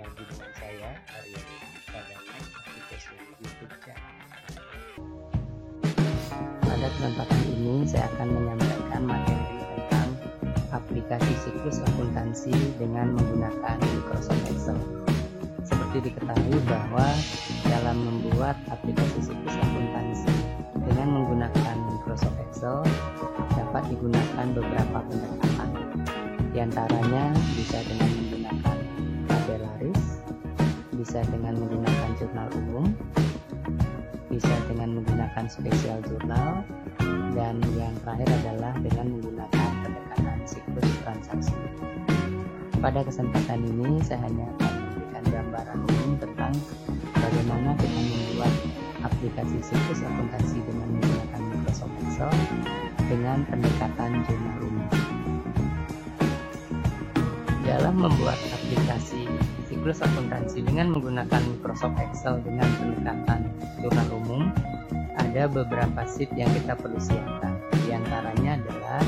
lagi dengan saya Aryo pada aplikasi YouTube Channel. Pada kesempatan ini saya akan menyampaikan materi tentang aplikasi siklus akuntansi dengan menggunakan Microsoft Excel. Seperti diketahui bahwa dalam membuat aplikasi siklus akuntansi dengan menggunakan Microsoft Excel dapat digunakan beberapa pendekatan. Di antaranya bisa dengan menggunakan tabel laris, bisa dengan menggunakan jurnal umum, bisa dengan menggunakan spesial jurnal, dan yang terakhir adalah dengan menggunakan pendekatan siklus transaksi. Pada kesempatan ini saya hanya akan memberikan gambaran umum tentang bagaimana kita membuat aplikasi siklus akuntansi dengan menggunakan Microsoft Excel dengan pendekatan jurnal umum. Dalam membuat aplikasi siklus akuntansi dengan menggunakan Microsoft Excel dengan pendekatan jurnal umum, ada beberapa sheet yang kita perlu siapkan. Di antaranya adalah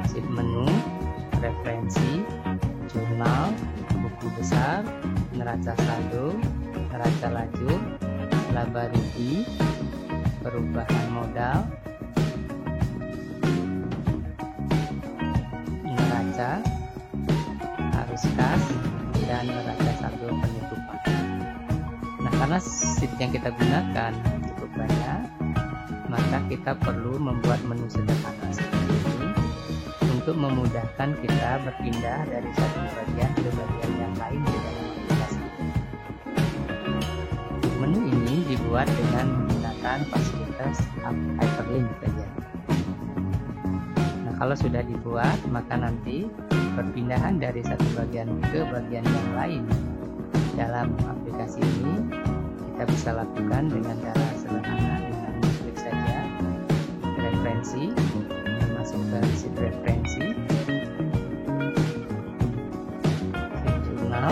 sheet menu, referensi, jurnal, buku besar, neraca saldo, neraca lajur, laba rugi, perubahan modal, neraca, arus kas, dan neraca saldo penutupan. Nah, karena sheet yang kita gunakan cukup banyak, maka kita perlu membuat menu sederhana seperti ini untuk memudahkan kita berpindah dari satu bagian ke bagian yang lain di dalam aplikasi. Menu ini dibuat dengan menggunakan fasilitas hyperlink saja. Nah, kalau sudah dibuat, maka nanti perpindahan dari satu bagian ke bagian yang lain dalam aplikasi ini kita bisa lakukan dengan cara sederhana dengan klik saja referensi, masuk ke sheet referensi, sheet jurnal,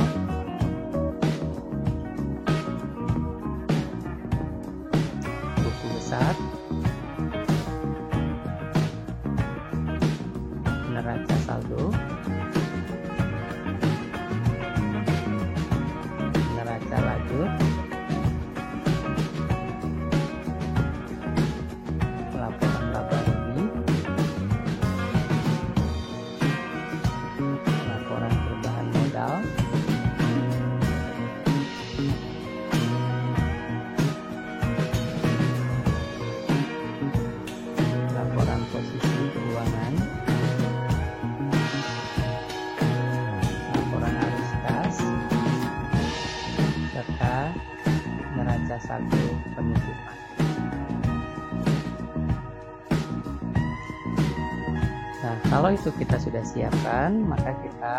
buku besar, neraca saldo, neraca lajur, laporan laba rugi, laporan perubahan modal, laporan posisi keuangan, laporan arus kas, serta neraca saldo penutupan. Nah, kalau itu kita sudah siapkan, maka kita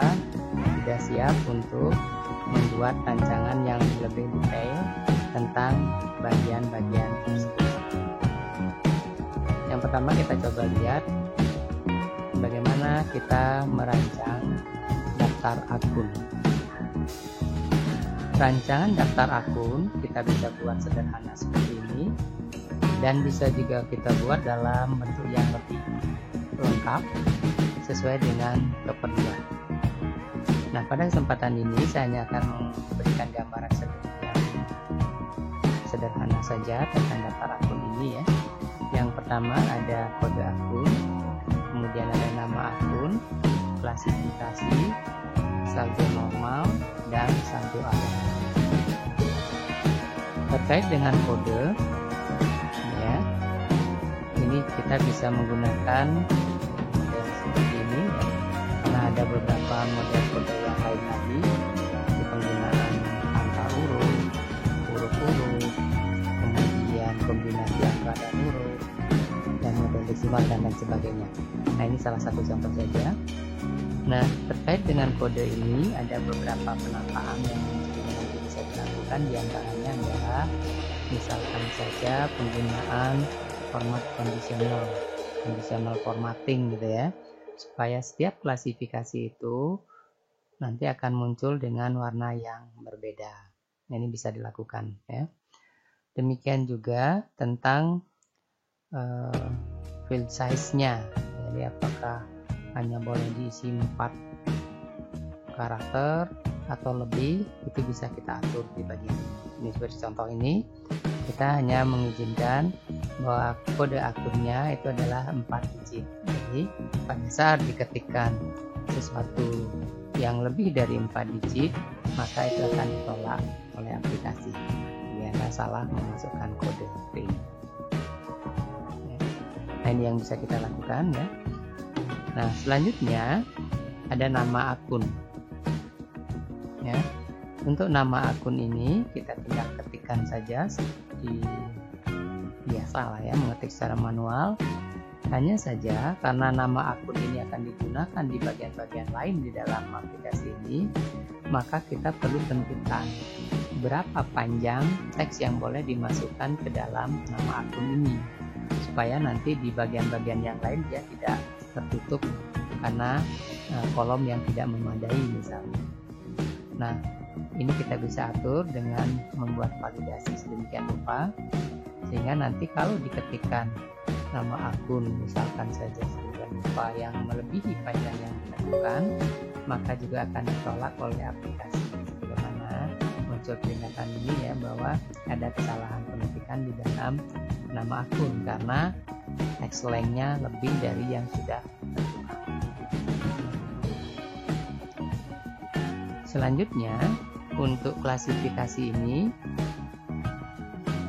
sudah siap untuk membuat rancangan yang lebih detail tentang bagian-bagian tersebut. Yang pertama kita coba lihat bagaimana kita merancang daftar akun. Rancangan daftar akun kita bisa buat sederhana seperti ini, dan bisa juga kita buat dalam bentuk yang lebih lengkap sesuai dengan keperluan. Nah, pada kesempatan ini saya hanya akan memberikan gambaran sederhana saja tentang daftar akun ini ya. Yang pertama ada kode akun, kemudian ada nama akun, klasifikasi, saldo normal, dan saldo arus. Terkait dengan kode ya, ini kita bisa menggunakan model seperti ini ya, karena ada beberapa model kode yang lain lagi di penggunaan angka huruf, huruf, kemudian kombinasi angka dan huruf, dan model desimal dan lain sebagainya. Nah, ini salah satu contoh saja. Nah, terkait dengan kode ini ada beberapa penataan yang nanti bisa dilakukan. Di antaranya adalah misalkan saja penggunaan format conditional formatting gitu ya, supaya setiap klasifikasi itu nanti akan muncul dengan warna yang berbeda. Nah, ini bisa dilakukan ya. Demikian juga tentang field size-nya. Jadi apakah hanya boleh diisi 4 karakter atau lebih itu bisa kita atur di bagian ini. Seperti contoh ini, kita hanya mengizinkan bahwa kode akunnya itu adalah 4 digit. Jadi pada saat diketikkan sesuatu yang lebih dari 4 digit, maka itu akan ditolak oleh aplikasi karena salah memasukkan kode PIN. Nah, ini yang bisa kita lakukan ya. Nah, selanjutnya ada nama akun ya. Untuk nama akun ini kita tinggal ketikkan saja seperti biasa lah ya, mengetik secara manual. Hanya saja karena nama akun ini akan digunakan di bagian-bagian lain di dalam aplikasi ini, maka kita perlu tentukan berapa panjang teks yang boleh dimasukkan ke dalam nama akun ini, supaya nanti di bagian-bagian yang lain dia tidak tertutup karena kolom yang tidak memadai misalnya. Nah, ini kita bisa atur dengan membuat validasi sedemikian rupa, sehingga nanti kalau diketikkan nama akun misalkan saja sedemikian rupa yang melebihi panjang yang ditentukan, maka juga akan ditolak oleh aplikasi. Bagaimana muncul peringatan ini ya, bahwa ada kesalahan pengetikan di dalam nama akun karena text length-nya lebih dari yang sudah ditentukan. Selanjutnya, untuk klasifikasi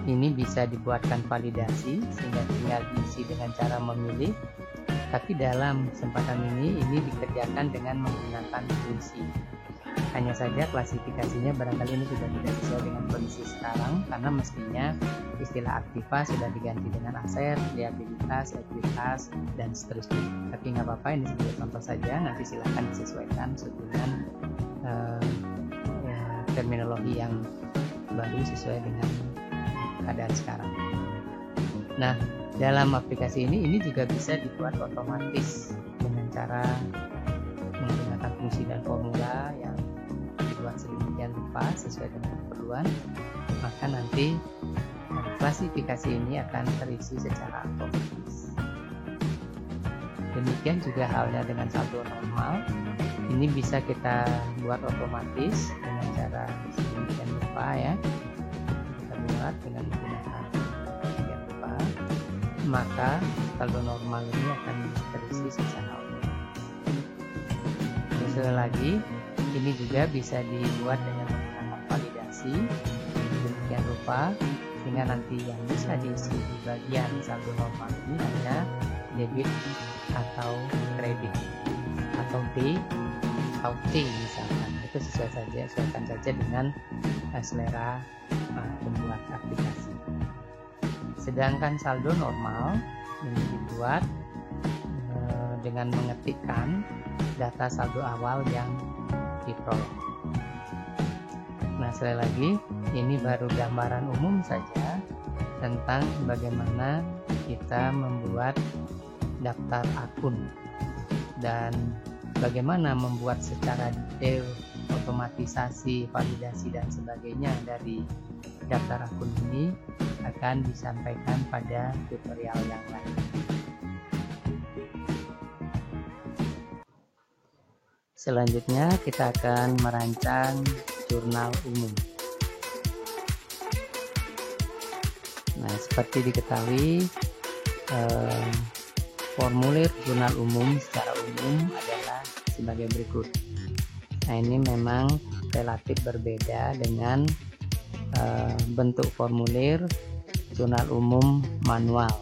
ini bisa dibuatkan validasi sehingga tinggal diisi dengan cara memilih, tapi dalam kesempatan ini dikerjakan dengan menggunakan fungsi. Hanya saja klasifikasinya barangkali ini sudah tidak sesuai dengan kondisi sekarang, karena mestinya istilah aktiva sudah diganti dengan aset, liabilitas, ekuitas, dan seterusnya. Tapi nggak apa-apa, ini sebagai contoh saja, nanti silahkan disesuaikan dengan terminologi yang baru sesuai dengan keadaan sekarang. Nah, dalam aplikasi ini juga bisa dibuat otomatis dengan cara menggunakan fungsi dan formula yang dibuat sedemikian rupa sesuai dengan keperluan, maka nanti klasifikasi ini akan terisi secara otomatis. Demikian juga halnya dengan saldo normal, ini bisa kita buat otomatis dengan cara sedemikian rupa ya. Kita buat dengan menggunakan sedemikian rupa, maka saldo normal ini akan terisi secara otomatis. Sekali lagi, ini juga bisa dibuat dengan menggunakan validasi sedemikian rupa, sehingga nanti yang bisa diisi di bagian saldo normal ini hanya debit atau kredit atau D atau T misalkan. Itu sesuaikan saja dengan selera pembuat aplikasi. Sedangkan saldo normal ini dibuat dengan mengetikkan data saldo awal yang diperoleh. Nah, sekali lagi, ini baru gambaran umum saja tentang bagaimana kita membuat daftar akun dan bagaimana membuat secara detail otomatisasi, validasi, dan sebagainya dari daftar akun ini akan disampaikan pada tutorial yang lain. Selanjutnya kita akan merancang jurnal umum. Nah, seperti diketahui, formulir jurnal umum secara umum adalah sebagai berikut. Nah, ini memang relatif berbeda dengan bentuk formulir jurnal umum manual.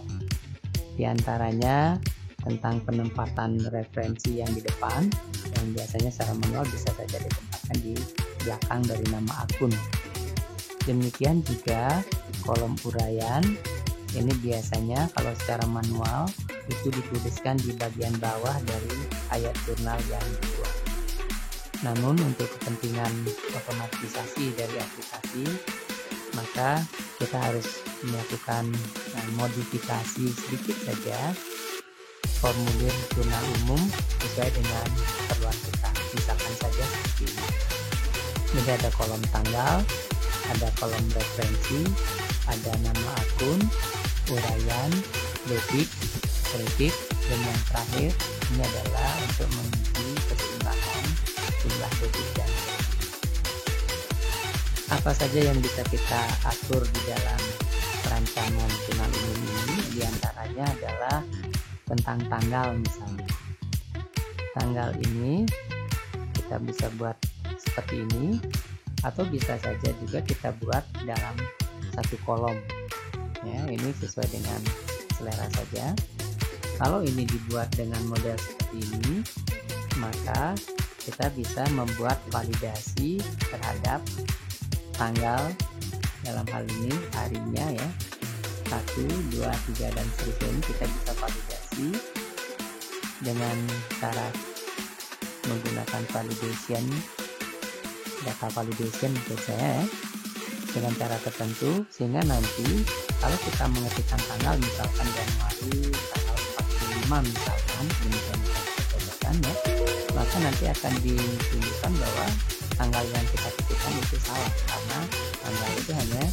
Di antaranya tentang penempatan referensi yang di depan, yang biasanya secara manual bisa saja ditempatkan di belakang dari nama akun. Demikian juga kolom uraian, ini biasanya kalau secara manual itu dituliskan di bagian bawah dari ayat jurnal yang dibuat. Namun untuk kepentingan otomatisasi dari aplikasi, maka kita harus melakukan modifikasi sedikit saja formulir jurnal umum sesuai dengan keperluan kita. Misalkan saja seperti ini. Ini ada kolom tanggal, ada kolom referensi, ada nama akun, uraian, debit, kredit, dan yang terakhir ini adalah untuk menguji keseimbangan jumlah debit dan kredit. apa saja yang bisa kita atur di dalam perancangan jurnal umum ini? Di antaranya adalah tentang tanggal misalnya. Tanggal ini kita bisa buat seperti ini, atau bisa saja juga kita buat dalam satu kolom. Ya, ini sesuai dengan selera saja. Kalau ini dibuat dengan model seperti ini, maka kita bisa membuat validasi terhadap tanggal, dalam hal ini harinya ya, 1, 2, 3 dan seterusnya. Ini kita bisa validasi dengan cara menggunakan validation, data validation menurut saya ya, dengan cara tertentu, sehingga nanti kalau kita mengetikkan tanggal misalkan Januari tanggal 45 misalkan, demikian ya, maka nanti akan ditunjukkan bahwa tanggal yang kita ketikkan itu salah, karena tanggal itu hanya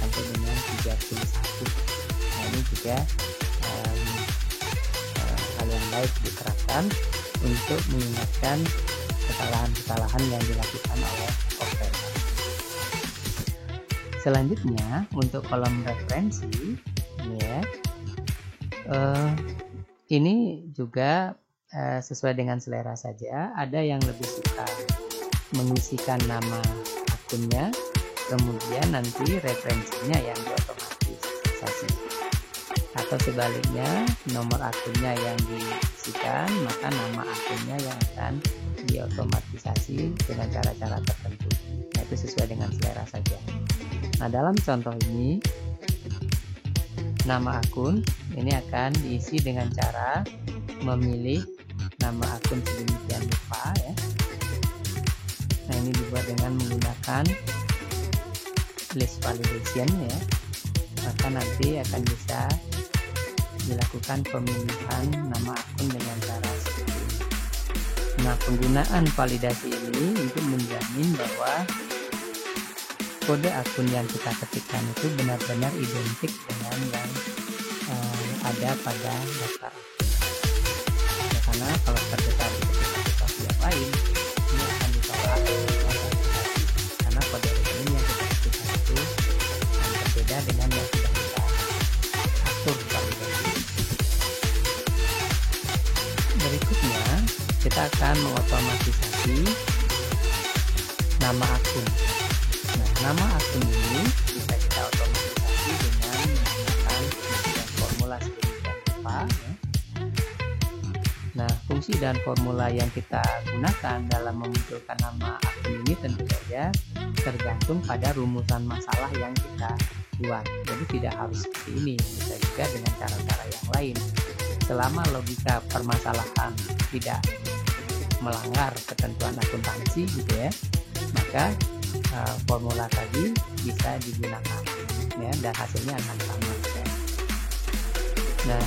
sampai dengan 31. Nah, ini juga hal yang baik diterapkan untuk mengingatkan kesalahan-kesalahan yang dilakukan oleh operator. Selanjutnya untuk kolom referensi ya, ini juga sesuai dengan selera saja. Ada yang lebih suka mengisikan nama akunnya, kemudian nanti referensinya yang diotomatisasi, atau sebaliknya nomor akunnya yang diisikan, maka nama akunnya yang akan diotomatisasi dengan cara-cara tertentu. Nah, itu sesuai dengan selera saja. Nah, dalam contoh ini nama akun ini akan diisi dengan cara memilih nama akun sedemikian rupa ya. Nah, ini dibuat dengan menggunakan list validation ya. Maka nanti akan bisa dilakukan pemilihan nama akun dengan cara seperti ini. Nah, penggunaan validasi ini untuk menjamin bahwa kode akun yang kita ketikkan itu benar-benar identik dengan yang ada pada daftar akun. Ya, karena kalau terdekat diketikkan sesuatu yang lain, ini akan ditolak karena kode rekening yang kita ketikkan itu berbeda dengan yang sudah kita atur validasi. Berikutnya kita akan mengotomatisasi nama akun. Nah, nama akun ini bisa kita otomatisasi dengan menggunakan formula sedemikian rupa ya. Nah, fungsi dan formula yang kita gunakan dalam memunculkan nama akun ini tentu saja tergantung pada rumusan masalah yang kita buat. Jadi tidak harus seperti ini, bisa juga dengan cara-cara yang lain. Selama logika permasalahan tidak melanggar ketentuan akuntansi gitu ya, maka formula tadi bisa digunakan ya, dan hasilnya akan sama ya. Nah,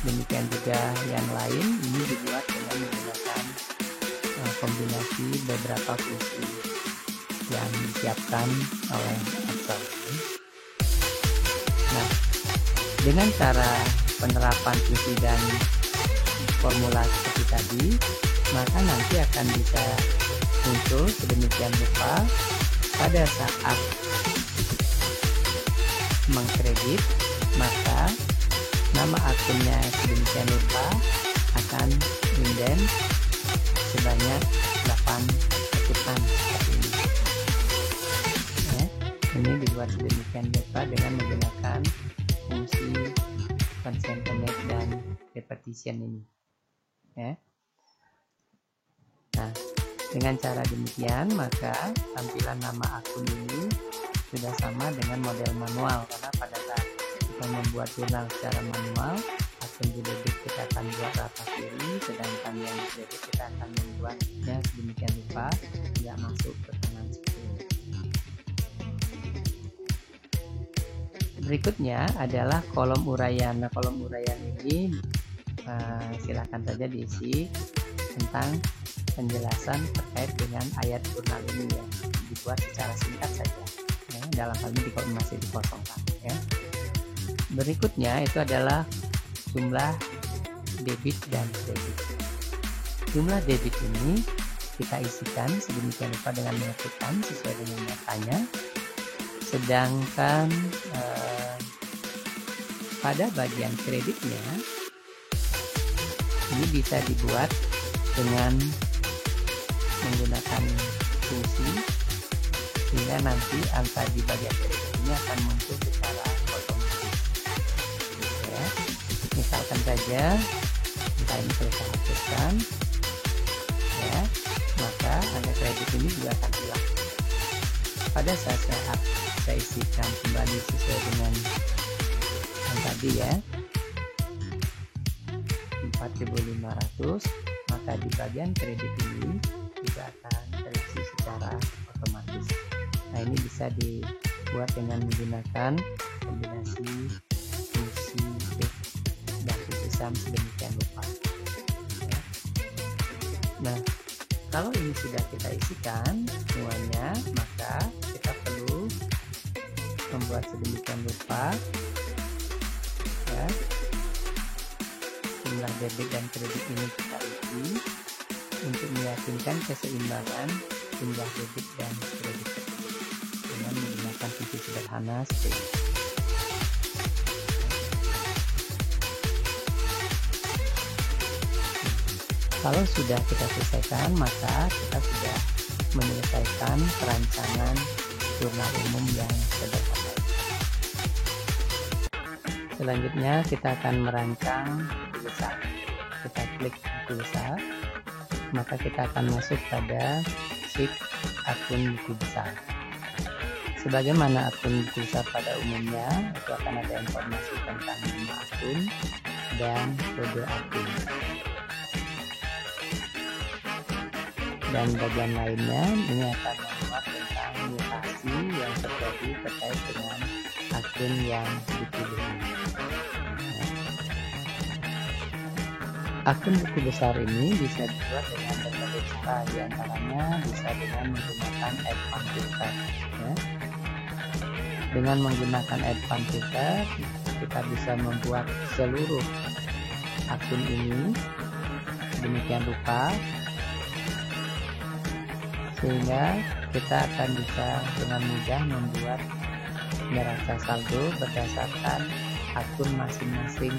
demikian juga yang lain, ini dibuat dengan menggunakan kombinasi beberapa fungsi yang disiapkan oleh Excel. Nah, dengan cara penerapan fungsi dan formula seperti tadi, maka nanti akan bisa muncul sedemikian rupa pada saat mengkredit, maka nama akunnya sedemikian rupa akan inden sebanyak 8 ketukan seperti ini. Ya, ini dibuat sedemikian rupa dengan menggunakan fungsi consent connect dan repetition ini. Ya. Nah, dengan cara demikian maka tampilan nama akun ini sudah sama dengan model manual, karena pada saat kita membuat jurnal secara manual, akun di debit kita akan buat rata kiri, sedangkan yang di debit kita akan membuatnya sedemikian rupa tidak masuk ke kanan seperti ini. Berikutnya adalah kolom uraian. Nah, kolom uraian ini silakan saja diisi tentang penjelasan terkait dengan ayat jurnal ini ya, dibuat secara singkat saja ya, dalam hal ini masih dikosongkan ya. Berikutnya itu adalah jumlah debit dan kredit. Jumlah debit ini kita isikan sedemikian rupa dengan mengetikkan sesuai dengan datanya, Sedangkan pada bagian kreditnya ini bisa dibuat dengan menggunakan fungsi, sehingga nanti angka di bagian kredit ini akan muncul secara otomatis. Ya, misalkan saja kita ini selesai hapuskan, ya, maka angka kredit ini juga akan hilang. Pada saat saya isikan kembali sesuai dengan yang tadi ya, 4.500, maka di bagian kredit ini juga akan terisi secara otomatis. Nah, ini bisa dibuat dengan menggunakan kombinasi fungsi if dan fungsi sum sedemikian rupa. Ya. Nah, kalau ini sudah kita isikan semuanya, maka kita perlu membuat sedemikian rupa, ya, jumlah debit dan kredit ini kita isi untuk meyakinkan keseimbangan jumlah debit dan kredit dengan menggunakan fungsi sederhana seperti ini. Kalau sudah kita selesaikan, maka kita sudah menyelesaikan perancangan jurnal umum yang sederhana. Selanjutnya kita akan merancang buku besar. Kita klik buku besar, maka kita akan masuk pada sheet akun buku besar. Sebagaimana akun buku besar pada umumnya, itu akan ada informasi tentang nama akun dan kode akun. Dan bagian lainnya ini akan memuat tentang mutasi yang terjadi terkait dengan akun yang dipilih. Akun buku besar ini bisa dibuat dengan berbagai cara, diantaranya bisa dengan menggunakan advanced filter. Ya. Dengan menggunakan advanced filter, kita bisa membuat seluruh akun ini demikian rupa, sehingga kita akan bisa dengan mudah membuat neraca saldo berdasarkan akun masing-masing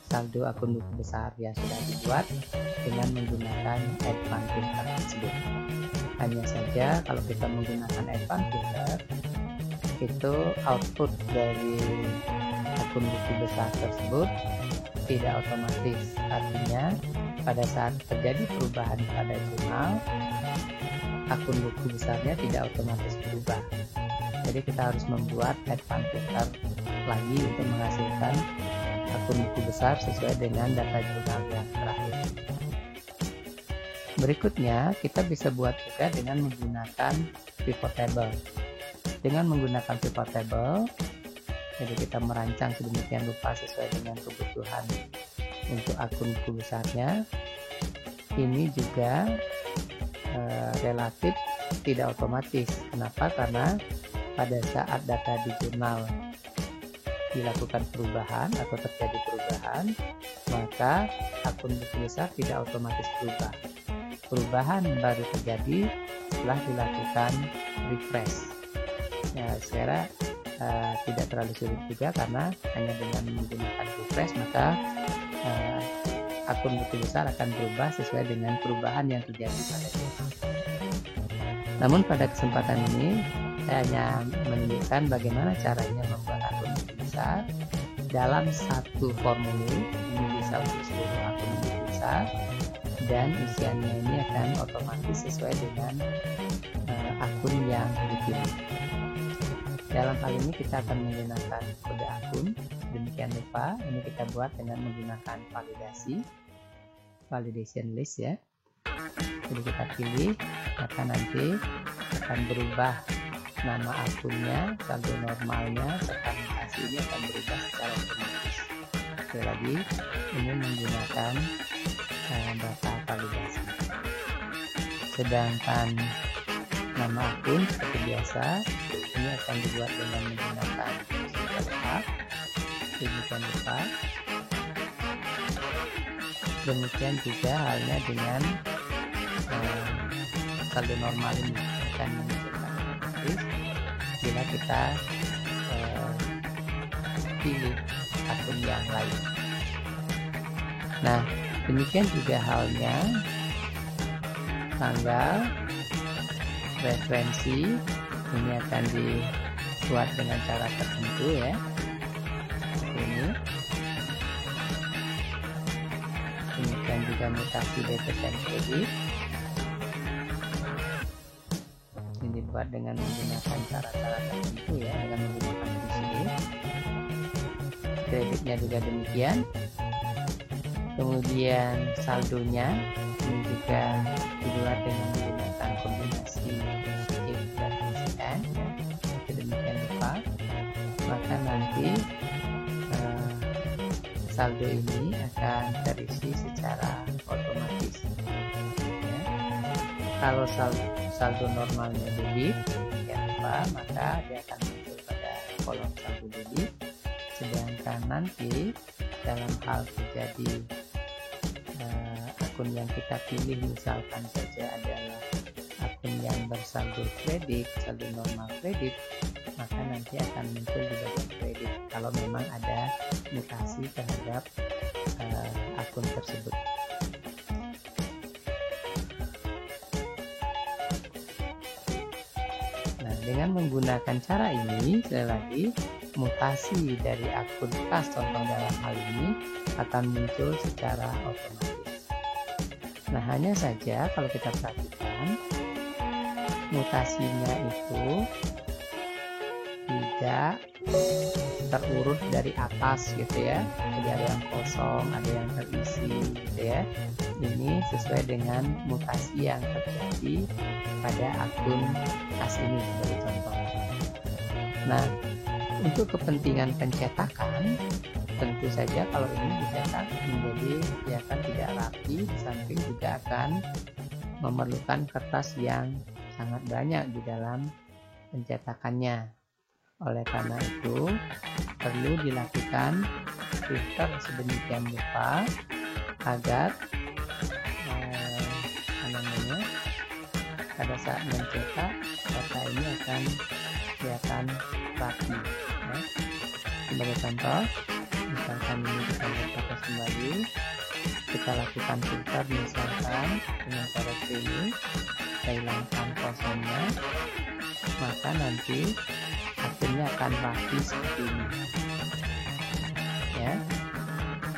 saldo akun buku besar yang sudah dibuat dengan menggunakan advanced filter tersebut. Hanya saja kalau kita menggunakan advanced filter, itu output dari akun buku besar tersebut tidak otomatis. Artinya pada saat terjadi perubahan pada jurnal, akun buku besarnya tidak otomatis berubah. Jadi kita harus membuat advanced filter lagi untuk menghasilkan akun buku besar sesuai dengan data jurnal yang terakhir. Berikutnya, kita bisa buat juga dengan menggunakan pivot table. Dengan menggunakan pivot table, jadi kita merancang sedemikian rupa sesuai dengan kebutuhan untuk akun buku besarnya. Ini juga relatif tidak otomatis. Kenapa? Karena pada saat data di jurnal dilakukan perubahan atau terjadi perubahan, maka akun buku besar tidak otomatis berubah. Perubahan baru terjadi setelah dilakukan refresh. Ya, saya tidak terlalu sulit juga, karena hanya dengan menggunakan refresh maka akun buku besar akan berubah sesuai dengan perubahan yang terjadi pada jurnal. Namun pada kesempatan ini saya hanya menunjukkan bagaimana caranya membuat akun buku besar dalam satu formulir. Ini bisa untuk seluruh akun buku besar, dan isiannya ini akan otomatis sesuai dengan akun yang dipilih. Dalam hal ini kita akan menggunakan kode akun demikian rupa. Ini kita buat dengan menggunakan validation list ya. Jadi kita pilih, maka nanti akan berubah nama akunnya, saldo normalnya, serta mutasi ini akan berubah secara otomatis. Sekali lagi, ini menggunakan data validasi. Sedangkan nama akun seperti biasa, ini akan dibuat dengan menggunakan demikian rupa. Demikian juga halnya dengan saldo normal ini akan menunjukkan otomatis bila kita pilih akun yang lain. Nah, demikian juga halnya tanggal, referensi ini akan dibuat dengan cara tertentu ya, seperti ini. Demikian juga mutasi debit dan kredit ini dibuat dengan menggunakan cara-cara tertentu ya, dengan menggunakan sini. Kreditnya juga demikian. Kemudian saldonya ini juga dibuat dengan menggunakan kombinasi if dan and ya. Demikian rupa, maka nanti saldo ini akan terisi secara otomatis ya. Kalau saldo normalnya debit ya apa, maka dia akan muncul pada kolom saldo debit. Sedangkan nanti dalam hal terjadi akun yang kita pilih misalkan saja adalah akun yang bersaldo kredit, saldo normal kredit, maka nanti akan muncul di bagian kredit kalau memang ada mutasi terhadap akun tersebut. Nah, dengan menggunakan cara ini, sekali lagi mutasi dari akun kas contoh dalam hal ini akan muncul secara otomatis. Nah, hanya saja kalau kita perhatikan mutasinya itu tidak terurut dari atas gitu ya, jadi ada yang kosong, ada yang terisi gitu ya. Ini sesuai dengan mutasi yang terjadi pada akun kas ini sebagai contoh. Nah, untuk kepentingan pencetakan, tentu saja kalau ini dicetak menjadi ya kan tidak rapi, di samping juga akan memerlukan kertas yang sangat banyak di dalam pencetakannya. Oleh karena itu perlu dilakukan filter sedemikian rupa agar pada saat mencetak data ini akan kelihatan rapi ya. Sebagai contoh, misalkan ini kita lihat kembali, kita lakukan filter misalkan dengan cara ini, kita hilangkan kosongnya, maka nanti hasilnya akan rapi seperti ini ya.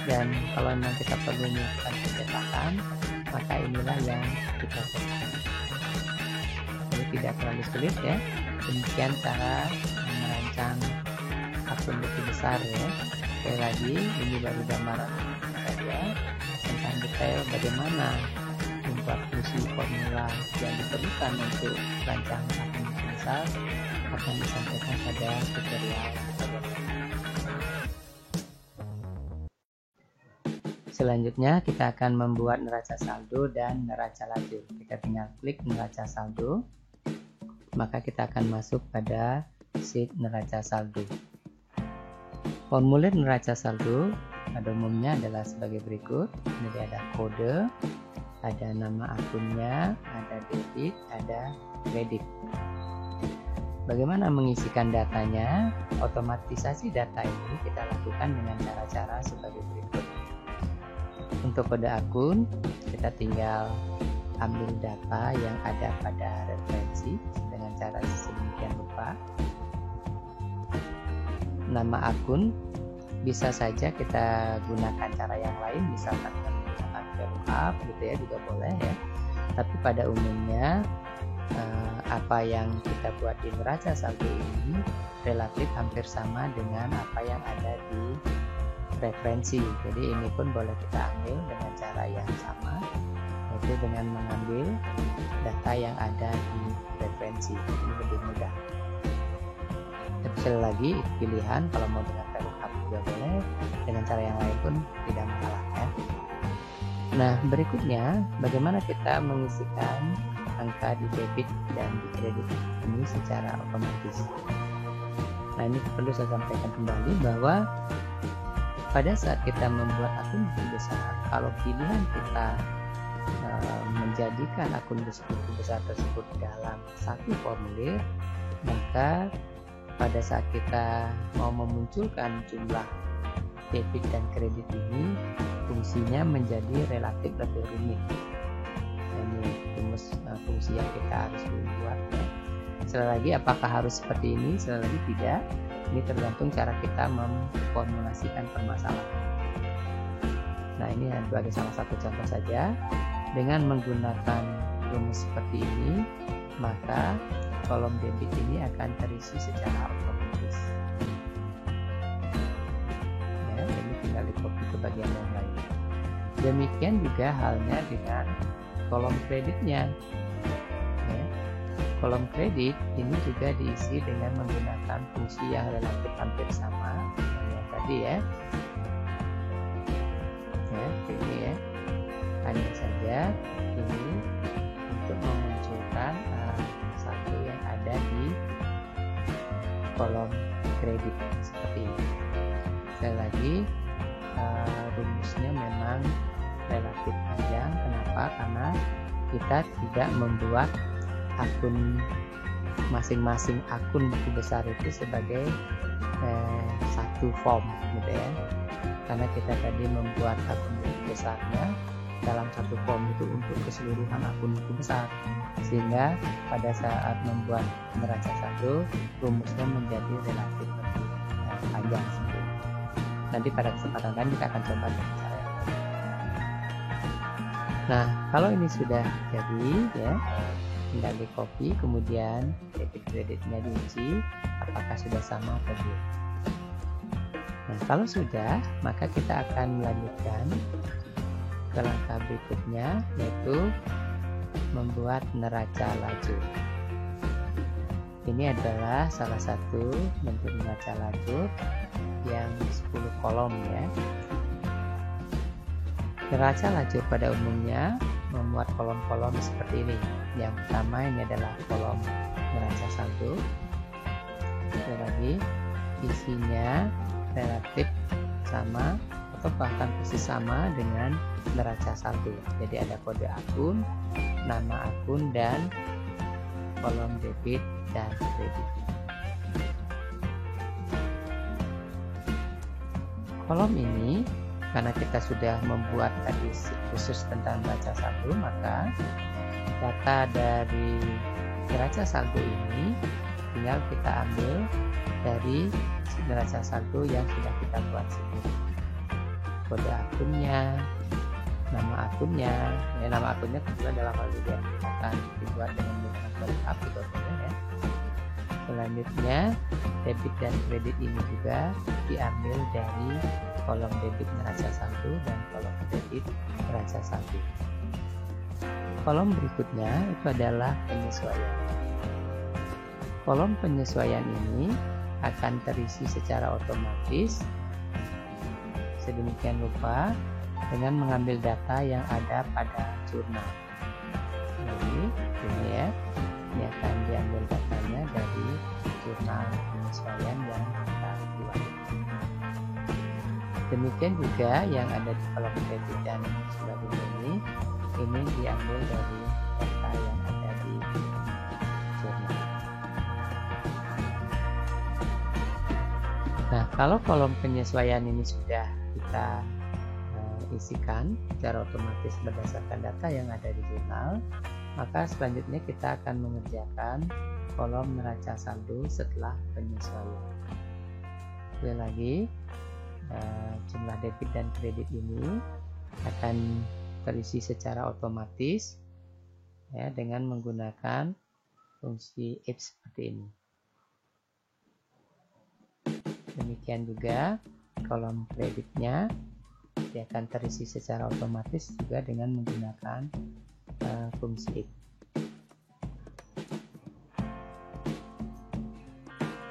Dan kalau memang kita perlu melakukan pencetakan, maka inilah yang kita cetak. Jadi tidak terlalu sulit ya. Demikian cara merancang akun lebih besar ya. Sekali lagi, ini baru gambaran saja tentang detail bagaimana membuat fungsi formula yang diperlukan untuk merancang akun lebih besar akan disampaikan pada tutorial berikutnya. Selanjutnya kita akan membuat neraca saldo dan neraca lajur. Kita tinggal klik neraca saldo, maka kita akan masuk pada sheet neraca saldo. Formulir neraca saldo pada umumnya adalah sebagai berikut. Jadi ada kode, ada nama akunnya, ada debit, ada kredit. Bagaimana mengisikan datanya? Otomatisasi data ini kita lakukan dengan cara-cara sebagai berikut. Untuk kode akun, kita tinggal ambil data yang ada pada referensi dengan cara sedemikian rupa. Nama akun bisa saja kita gunakan cara yang lain, misalkan menggunakan VLOOKUP gitu ya, juga boleh ya. Tapi pada umumnya apa yang kita buat di neraca saldo ini relatif hampir sama dengan apa yang ada di referensi. Jadi ini pun boleh kita ambil dengan cara yang sama, yaitu dengan mengambil data yang ada di referensi. Ini lebih mudah. Tapi sekali lagi pilihan, kalau mau dengan VLOOKUP juga boleh, dengan cara yang lain pun tidak masalah ya. Nah, berikutnya bagaimana kita mengisikan angka di debit dan di kredit ini secara otomatis. Nah, ini perlu saya sampaikan kembali bahwa pada saat kita membuat akun lebih besar, kalau pilihan kita menjadikan akun besar tersebut dalam satu formulir, maka pada saat kita mau memunculkan jumlah debit dan kredit ini, fungsinya menjadi relatif lebih rumit. Ini rumus fungsi yang kita harus buat ya. Sekali lagi, apakah harus seperti ini? Sekali lagi tidak. Ini tergantung cara kita memformulasikan permasalahan. Nah, ini sebagai salah satu contoh saja. Dengan menggunakan rumus seperti ini, maka kolom debit ini akan terisi secara otomatis. Ya, ini tinggal di copy ke bagian yang lain. Demikian juga halnya dengan kolom kreditnya. Ya, kolom kredit ini juga diisi dengan menggunakan fungsi yang relatif hampir sama yang tadi ya. Ya, ini ya. Hanya saja ini untuk memunculkan satu yang ada di kolom kredit seperti ini. Sekali lagi, rumusnya memang relatif panjang. Kenapa? Karena kita tidak membuat akun masing-masing akun buku besar itu sebagai satu form gitu ya. Karena kita tadi membuat akun buku besarnya dalam satu form itu untuk keseluruhan akun buku besar, sehingga pada saat membuat neraca saldo rumusnya menjadi relatif lebih panjang sedikit. Nanti pada kesempatan lain kita akan coba dengan cara yang lain. Nah, kalau ini sudah jadi ya, tinggal di copy, kemudian debit kreditnya diuji apakah sudah sama atau belum. Nah, kalau sudah, maka kita akan melanjutkan ke langkah berikutnya, yaitu membuat neraca laju. Ini adalah salah satu bentuk neraca laju yang 10 kolom ya. Neraca laju pada umumnya memuat kolom-kolom seperti ini. Yang pertama ini adalah kolom neraca saldo. Sekali lagi, isinya relatif sama atau bahkan persis sama dengan neraca saldo. Jadi ada kode akun, nama akun, dan kolom debit dan kredit. Kolom ini, karena kita sudah membuat tadi khusus tentang neraca saldo, maka data dari neraca saldo ini tinggal kita ambil dari neraca saldo yang sudah kita buat sendiri. Kode akunnya, nama akunnya, ya nama akunnya kebetulan dalam hal ini akan dibuat dengan menggunakan kode akun ya. Selanjutnya, debit dan kredit ini juga diambil dari kolom debit neraca saldo dan kolom kredit neraca saldo. Kolom berikutnya itu adalah penyesuaian. Kolom penyesuaian ini akan terisi secara otomatis sedemikian rupa dengan mengambil data yang ada pada jurnal. Jadi ini ya, ini akan diambil datanya dari jurnal penyesuaian yang kita buat. Demikian juga yang ada di kolom kredit dan sebagainya ini diambil dari data yang ada di jurnal. Nah, kalau kolom penyesuaian ini sudah kita isikan secara otomatis berdasarkan data yang ada di jurnal, maka selanjutnya kita akan mengerjakan kolom neraca saldo setelah penyesuaian. Sekali lagi, jumlah debit dan kredit ini akan terisi secara otomatis ya, dengan menggunakan fungsi if seperti ini. Demikian juga kolom kreditnya dia akan terisi secara otomatis juga dengan menggunakan fungsi if.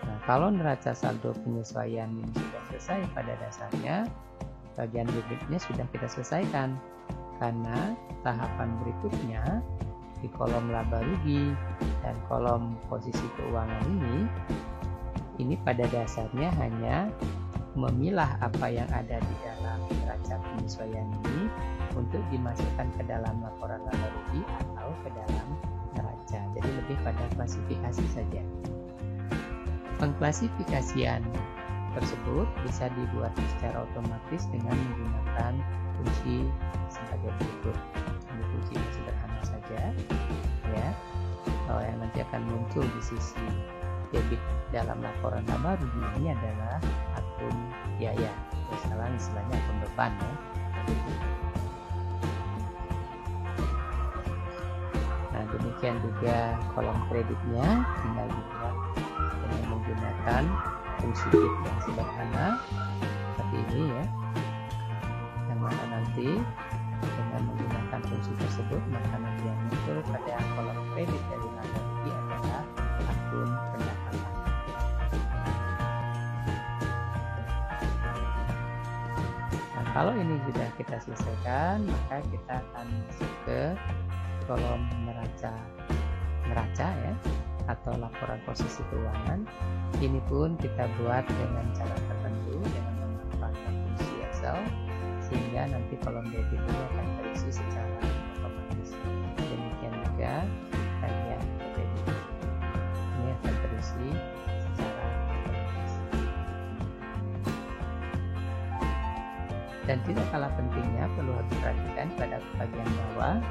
Nah, kalau neraca saldo penyesuaian ini sudah selesai pada dasarnya, bagian berikutnya sudah kita selesaikan, karena tahapan berikutnya di kolom laba rugi dan kolom posisi keuangan ini pada dasarnya hanya memilah apa yang ada di dalam neraca penyesuaian ini untuk dimasukkan ke dalam laporan laba rugi atau ke dalam neraca. Jadi lebih pada klasifikasi saja. Pengklasifikasian tersebut bisa dibuat secara otomatis dengan menggunakan fungsi sebagai berikut. Ini fungsi yang sederhana saja, ya. Yang nanti akan muncul di sisi debit dalam laporan laba rugi ini adalah akun biaya. Sekarang istilahnya akun beban, ya. Nah, demikian juga kolom kreditnya tinggal dibuat dengan menggunakan fungsi bit yang sederhana seperti ini, ya, yang mana nanti dengan menggunakan fungsi tersebut maka nanti yang muncul pada kolom kredit dari laba rugi adalah akun pendapatan. Nah, kalau ini sudah kita selesaikan, maka kita akan masuk ke kolom neraca, ya, atau laporan posisi keuangan. Ini pun kita buat dengan cara tertentu dengan memanfaatkan fungsi Excel, sehingga nanti kolom debit ini akan terisi secara otomatis. Demikian juga bagian kredit ini akan terisi secara otomatis. Dan tidak kalah pentingnya perlu diperhatikan pada bagian bawah.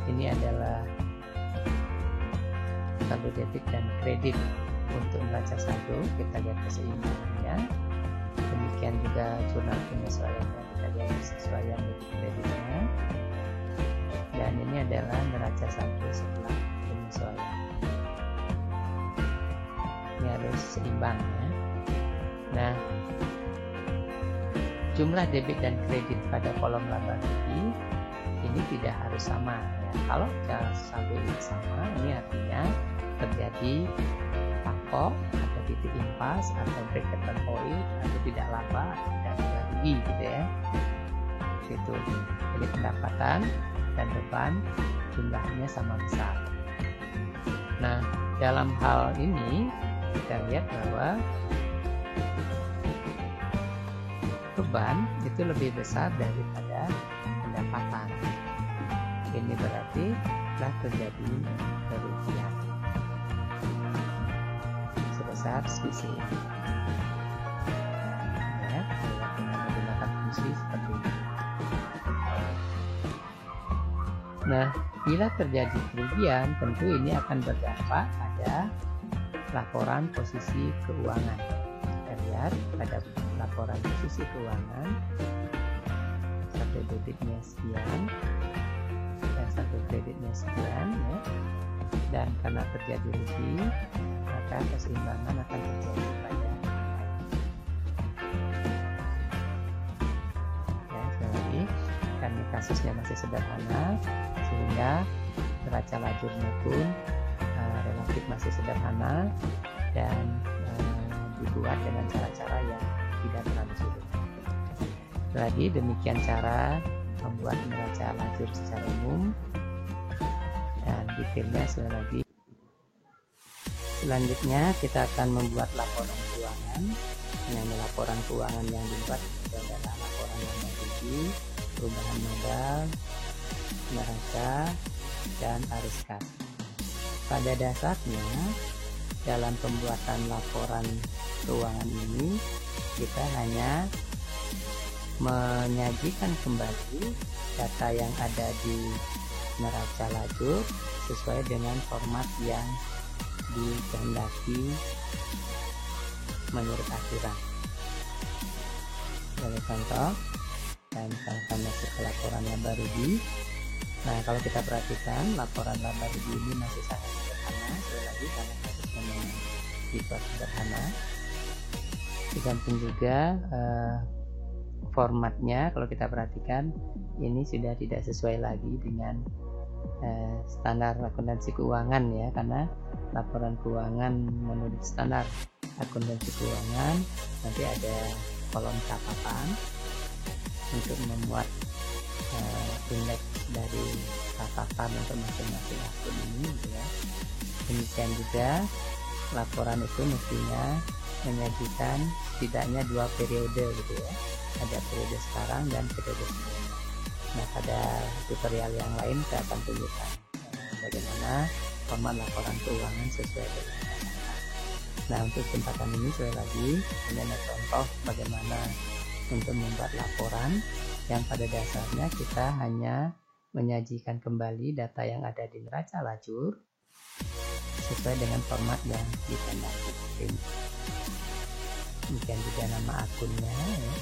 Ini adalah saldo debit dan kredit. Untuk neraca saldo kita lihat keseimbangannya. Demikian juga jurnal penyesuaiannya, kita lihat kesesuaian debit kreditnya. Dan ini adalah neraca saldo setelah penyesuaian. Ini harus seimbang, ya. Nah, jumlah debit dan kredit pada kolom laba rugi ini tidak harus sama, ya. Kalau saldo ini sama, ini artinya terjadi pakok atau titik impas atau break even point atau tidak laba atau tidak rugi, gitu, ya. Itu jadi pendapatan dan beban jumlahnya sama besar. Nah, dalam hal ini kita lihat bahwa beban itu lebih besar daripada pendapatan. Ini berarti telah terjadi kerugian sebesar selisih. Ya, dengan menggunakan fungsi seperti ini. Nah, bila terjadi kerugian, tentu ini akan berdampak pada laporan posisi keuangan. Kita lihat pada laporan posisi keuangan, saldo debitnya sekian dan saldo kreditnya sekian, ya. Dan karena terjadi rugi, maka keseimbangan akan terjadi pada ya, sekali lagi, karena kasusnya masih sederhana sehingga neraca lajurnya pun relatif masih sederhana dan dibuat dengan cara-cara yang tidak terlalu sulit. Lagi demikian cara membuat neraca lajur secara umum, dan detailnya sekali lagi. Selanjutnya kita akan membuat laporan keuangan. Dengan laporan keuangan yang dibuat adalah laporan laba rugi, perubahan modal, neraca, dan arus kas. Pada dasarnya dalam pembuatan laporan keuangan ini kita hanya menyajikan kembali data yang ada di neraca lajur sesuai dengan format yang dikehendaki menurut aturan. Sebagai contoh, dan misalkan masuk ke laporan laba rugi. Nah, kalau kita perhatikan laporan laba rugi ini masih sangat sederhana, sekali lagi karena kasusnya memang dibuat sederhana. Digantung juga formatnya, kalau kita perhatikan ini sudah tidak sesuai lagi dengan standar akuntansi keuangan, ya, karena laporan keuangan menurut standar akuntansi keuangan nanti ada kolom catatan untuk memuat indeks dari catatan untuk masing-masing akun ini, gitu, ya. Demikian juga laporan itu mestinya menyajikan setidaknya 2 periode, gitu, ya. Ada periode sekarang dan periode sebelumnya. Nah, pada tutorial yang lain saya akan tunjukkan bagaimana format laporan keuangan sesuai dengan Nah, untuk kesempatan ini sekali lagi ini ada contoh bagaimana untuk membuat laporan yang pada dasarnya kita hanya menyajikan kembali data yang ada di neraca lajur sesuai dengan format yang ditandai. Demikian juga nama akunnya ya.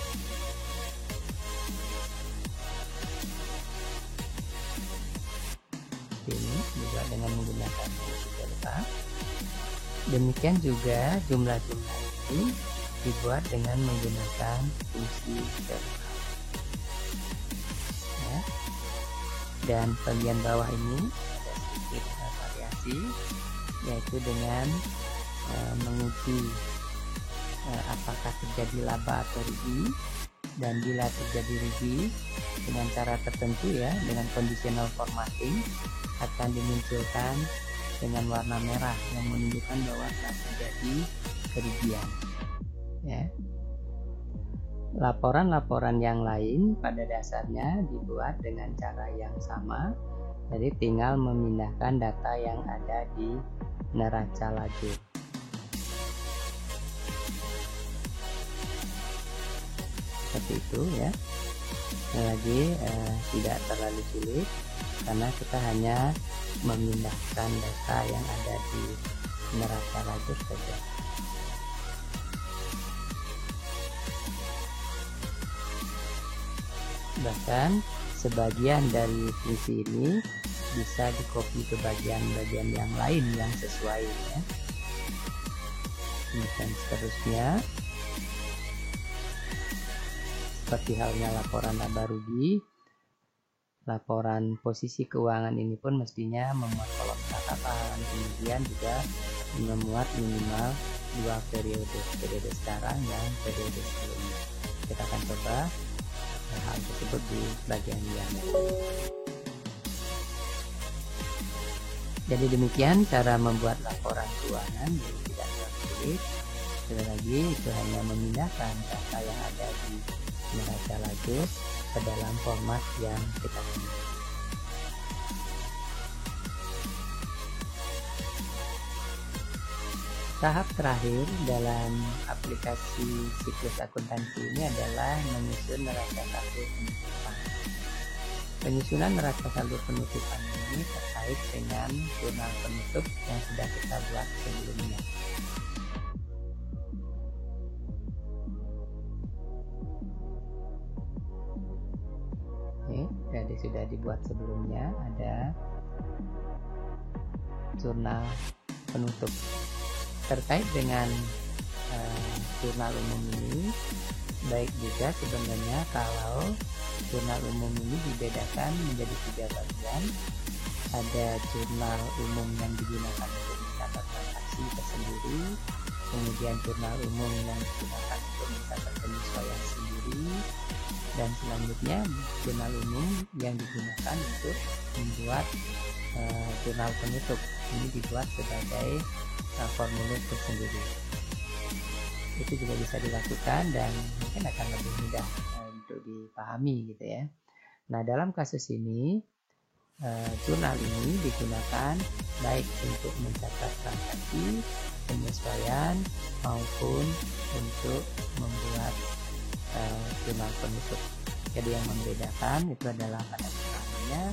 Ini juga dengan menggunakan fungsi delta. Demikian juga jumlah-jumlah ini dibuat dengan menggunakan fungsi delta. Ya. Dan bagian bawah ini ada sedikit variasi, yaitu dengan menguji apakah terjadi laba atau rugi, dan bila terjadi rugi dengan cara tertentu ya, dengan conditional formatting akan dimunculkan dengan warna merah yang menunjukkan bahwa telah terjadi kerugian ya. Laporan-laporan yang lain pada dasarnya dibuat dengan cara yang sama, jadi tinggal memindahkan data yang ada di neraca lajur. Seperti itu ya. Sekali lagi tidak terlalu sulit karena kita hanya memindahkan data yang ada di neraca lajur saja. Bahkan sebagian dari fungsi ini bisa dikopi ke bagian-bagian yang lain yang sesuai ya. Dan seterusnya, seperti halnya laporan laba rugi, laporan posisi keuangan ini pun mestinya memuat kolom catatan, kemudian juga memuat minimal 2 periode sekarang dan periode sebelumnya. Kita akan coba hal tersebut di bagian yang lain. Jadi demikian cara membuat laporan keuangan, jadi tidak terlalu sulit. Sekali lagi itu hanya memindahkan data yang ada di neraca lajur ke dalam format yang kita pilih. Tahap terakhir dalam aplikasi siklus akuntansi ini adalah menyusun neraca saldo penutupan. Penyusunan neraca saldo penutupan ini terkait dengan jurnal penutup yang sudah kita buat sebelumnya. Jadi sudah dibuat sebelumnya, ada jurnal penutup. Terkait dengan jurnal umum ini, baik juga sebenarnya kalau jurnal umum ini dibedakan menjadi 3 bagian. Ada jurnal umum yang digunakan untuk mencatat transaksi tersendiri, kemudian jurnal umum yang digunakan untuk mencatat penyesuaian sendiri, dan selanjutnya jurnal umum yang digunakan untuk membuat jurnal penutup. Ini dibuat sebagai formulir tersendiri. Itu juga bisa dilakukan dan mungkin akan lebih mudah untuk dipahami gitu ya. Nah, dalam kasus ini jurnal ini digunakan baik untuk mencatat transaksi, penyesuaian maupun untuk membuat jurnal penutup. Jadi yang membedakan itu adalah pada pertamanya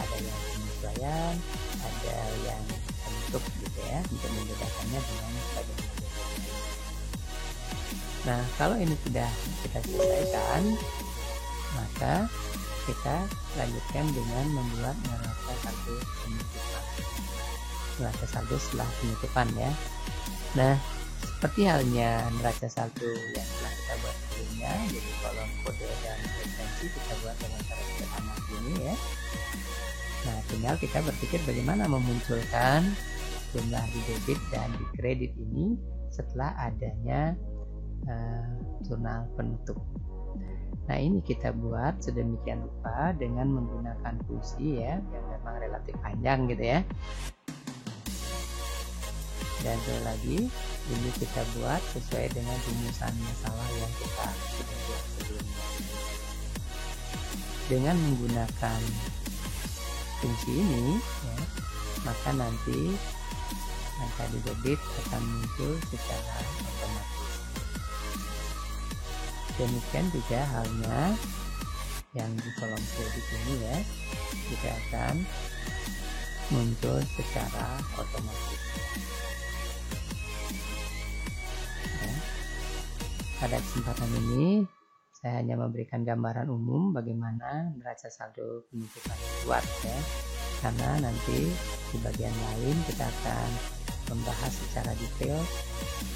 ada yang penyesuaian, ada yang penutup gitu ya, untuk membedakannya dengan bagian. Nah, kalau ini sudah kita selesaikan, maka kita lanjutkan dengan membuat neraca saldo penutupan. Neraca saldo setelah penutupan ya. Nah, seperti halnya neraca saldo yang telah kita buat sebelumnya, jadi kolom kode dan referensi kita buat dengan cara sederhana ini ya. Nah, tinggal kita berpikir bagaimana memunculkan jumlah di debit dan di kredit ini setelah adanya jurnal penutup. Nah, ini kita buat sedemikian rupa dengan menggunakan fungsi ya yang memang relatif panjang gitu ya. Dan sekali lagi ini kita buat sesuai dengan rumusan masalah yang kita sudah buat sebelumnya. Dengan menggunakan fungsi ini ya, maka nanti angka di debit akan muncul secara otomatis. Demikian juga halnya yang di kolom kredit ini ya, juga akan muncul secara otomatis. Ya. Pada kesempatan ini saya hanya memberikan gambaran umum bagaimana neraca saldo penutupan kuat ya, karena nanti di bagian lain kita akan membahas secara detail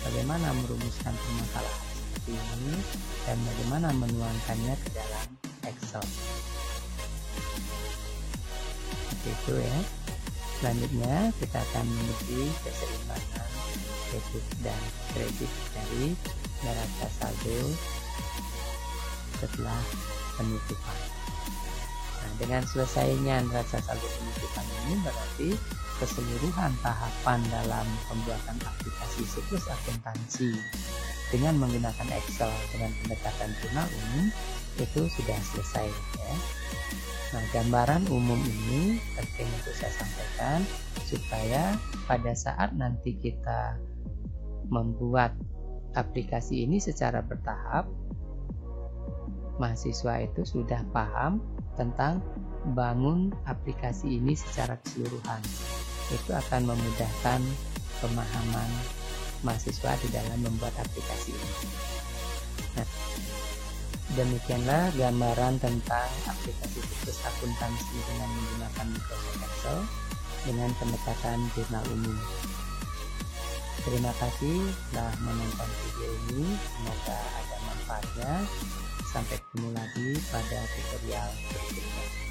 bagaimana merumuskan permasalahan seperti ini dan bagaimana menuangkannya ke dalam Excel. Seperti itu ya. Selanjutnya kita akan menguji keseimbangan debit dan kredit dari neraca saldo setelah penutupan. Nah, dengan selesainya neraca saldo penutupan ini berarti keseluruhan tahapan dalam pembuatan aplikasi siklus akuntansi dengan menggunakan Excel dengan pendekatan jurnal umum itu sudah selesai ya. Nah, gambaran umum ini penting untuk saya sampaikan supaya pada saat nanti kita membuat aplikasi ini secara bertahap, mahasiswa itu sudah paham tentang bangun aplikasi ini secara keseluruhan. Itu akan memudahkan pemahaman mahasiswa di dalam membuat aplikasi ini. Nah, demikianlah gambaran tentang aplikasi siklus akuntansi dengan menggunakan Microsoft Excel dengan pendekatan jurnal umum. Terima kasih telah menonton video ini, semoga ada manfaatnya. Sampai ketemu lagi pada tutorial berikutnya.